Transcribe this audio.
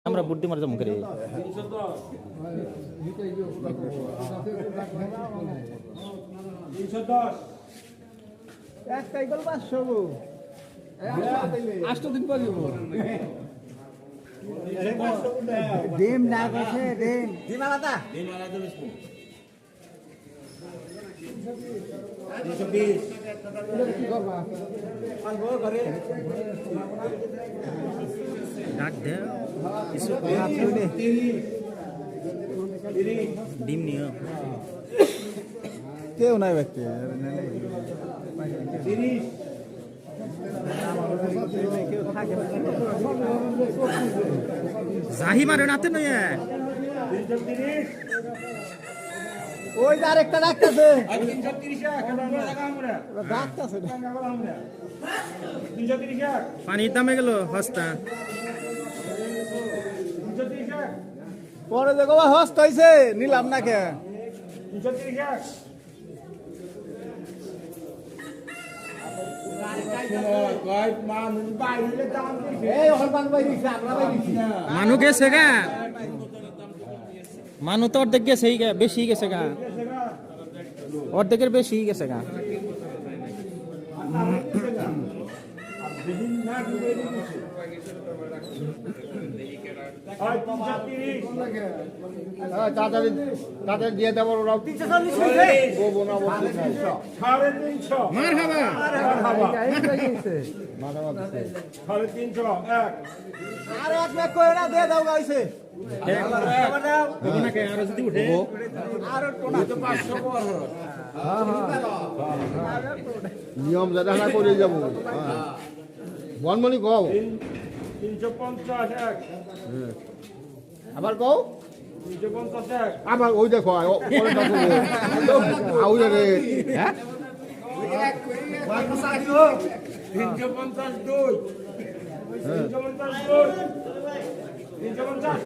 আমরা বুদ্ধি মারতে মুখে রে ডিম না করছে ডিম আলাদা ডাক দে কিছু ডিম নিও কেউ নাই ব্যক্তি জাহি মারে নাতে নয় ওই যে আরেকটা ডাকতেছে পানির দামে গেল হস্তা পরে দেখো হস্ত হয়েছে নিলাম না কে মানু গেছে গা মানু তো অর্ধেক গেছে বেশি গেছে গা অর্ধেকের বেশি গেছে গা তাদের দিয়ে দেবো ওরাও মার হাবা আর এক ব্যাগ করে না দিয়ে দাও গাইছে আরো যদি উঠে নিয়ম যেটা না করে যাবো বনমনি কও 350 আবার কও 350 আবার ওই দেখো আউরে রে হ্যাঁ 350 2 350 2 350